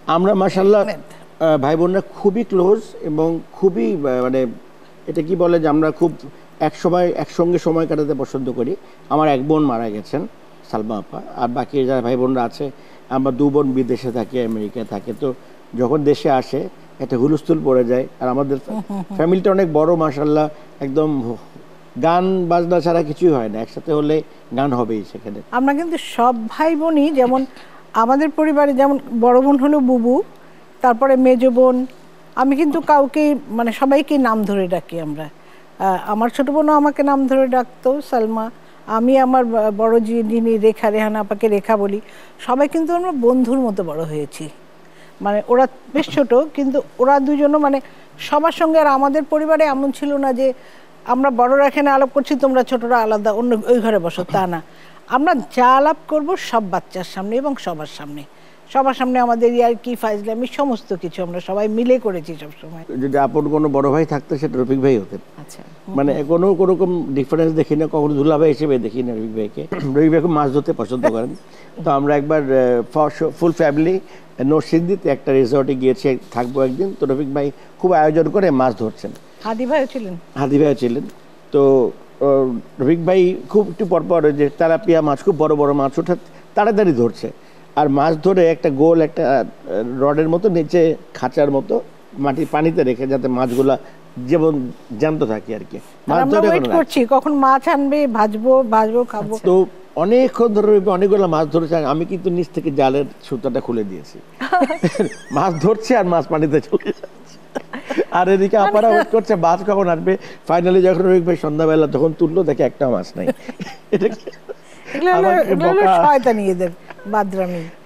আমরা মাশাআল্লাহ ভাই বোনরা খুবই ক্লোজ এবং খুবই মানে এটা কি বলে যে আমরা খুব একসঙ্গে সময় কাটাতে পছন্দ করি। আমার এক বোন মারা গেছেন, সালমা আপা, আর বাকি যারা ভাই বোনরা আছে আমরা দু বোন বিদেশে থাকি, আমেরিকায় থাকে। তো যখন দেশে আসে একটা হুলস্থুল পড়ে যায়। আর আমাদের ফ্যামিলিটা অনেক বড় মাশাআল্লাহ, একদম গান বাজনা ছাড়া কিছুই হয় না, একসাথে হলে গান হবেই সেখানে। আমরা কিন্তু সব ভাই বোনই, যেমন আমাদের পরিবারে যেমন বড় বোন হলো বুবু, তারপরে মেজো বোন, আমি কিন্তু কাউকে মানে সবাইকে নাম ধরে ডাকি আমরা। আমার ছোট বোনও আমাকে নাম ধরে ডাকতো সালমা, আমি আমার বড় যিনি রেখা, রেহানা আপাকে রেখা বলি। সবাই কিন্তু আমরা বন্ধুর মতো বড় হয়েছি। মানে ওরা বেশ ছোট, কিন্তু ওরা দুজনও মানে সবার সঙ্গে। আর আমাদের পরিবারে এমন ছিল না যে আমরা বড়রা এখানে আলাপ করছি, তোমরা ছোটরা আলাদা অন্য ওই ঘরে বসো, তা না। আমরা যা আলাপ করব সব বাচ্চার সামনে এবং সবার সামনে আমাদের ইয়ার কি ফাইজলামি সমস্ত কিছু আমরা সবাই মিলে করেছি সবসময়। যদি আপন কোনো বড় ভাই থাকতো সেটা রফিক ভাই হতেন। আচ্ছা, মানে কোনো রকম ডিফারেন্স দেখি না, কখনো দুলা ভাই হিসেবে দেখি না রফিক ভাইকে। রফিক ভাই খুব মাছ ধরতে পছন্দ করেন। তো আমরা একবার ফুল ফ্যামিলি নরসিংদীতে একটা রিসর্টে গিয়েছি, থাকবো একদিন। তো রফিক ভাই খুব আয়োজন করে মাছ ধরছেন। হাদি ভাইও ছিলেন। তো রফিক ভাই খুব একটু পরপর যে তেলাপিয়া মাছ, খুব বড় বড় মাছ ওঠা তাড়াতাড়ি ধরছে। আর মাছ ধরে একটা গোল একটা রডের মতো নিচে খাঁচার মতো পানিতে রেখে, যাতে মাছগুলা যেমন জ্যান্ত থাকে আর কি। মাছ ধরে করছি কখন মাছ আনবে, ভাজবো খাবো। তো অনেকক্ষণ ধরে অনেকগুলো মাছ ধরেছে। আমি কিন্তু নিচ থেকে জালের সুতাটা খুলে দিয়েছি। মাছ ধরছে আর মাছ পানিতে চলে যাচ্ছে। আর এদিকে আপারা ওয়েট করছে মাছ কখন আসবে। ফাইনালি যখন রফিক ভাই সন্ধ্যাবেলা যখন তুললো, দেখে একটা মাছ নাই।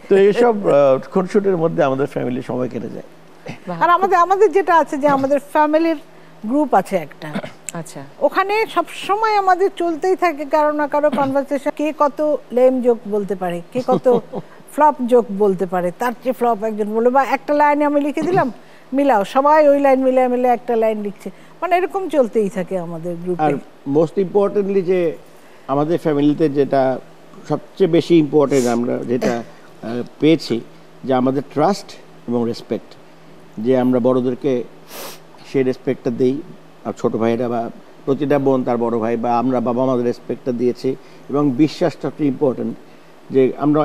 তো এইসব খুনসুটির মধ্যে আমাদের ফ্যামিলি সময় কেটে যায়। আর আমাদের যেটা আছে যে আমাদের ফ্যামিলির গ্রুপ আছে একটা, আচ্ছা, ওখানে সব সময় আমাদের চলতেই থাকে কারো না কারো কনভারসেশন। কে কত লেম জোক বলতে পারে, কে কত ফ্লপ জোক বলতে পারে, তার চেয়ে ফ্লপ একজন বলে, বা একটা লাইনে আমি লিখে দিলাম, মিলাও, সবাই ওই লাইন মিলে একটা লাইন লিখছে। মানে এরকম চলতেই থাকে আমাদের গ্রুপে। আর মোস্ট ইম্পর্টেন্টলি যে আমাদের ফ্যামিলিতে যেটা সবচেয়ে বেশি ইম্পর্টেন্ট আমরা যেটা পেয়েছি, যে আমাদের ট্রাস্ট এবং রেসপেক্ট। যে আমরা বড়োদেরকে সেই রেসপেক্টটা দিই, আর ছোটো ভাইরা বা প্রতিটা বোন তার বড় ভাই বা আমরা বাবা মাদের রেসপেক্টটা দিয়েছি। এবং বিশ্বাসটা সবচেয়ে ইম্পর্টেন্ট, যে আমরা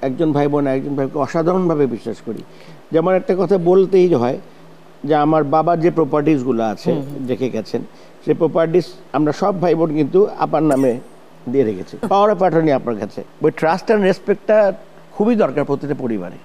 একজন ভাই বোন একজন ভাইকে অসাধারণভাবে বিশ্বাস করি। যেমন একটা কথা বলতেই হয়, যে আমার বাবার যে প্রপার্টিসগুলো আছে রেখে গেছেন, সেই প্রপার্টিস আমরা সব ভাই বোন কিন্তু আপার নামে দিয়ে রেখেছি, পাওয়ার অফ অ্যাটর্নি আপনার কাছে। ওই ট্রাস্ট অ্যান্ড রেসপেক্টটা খুবই দরকার প্রতিটা পরিবারে।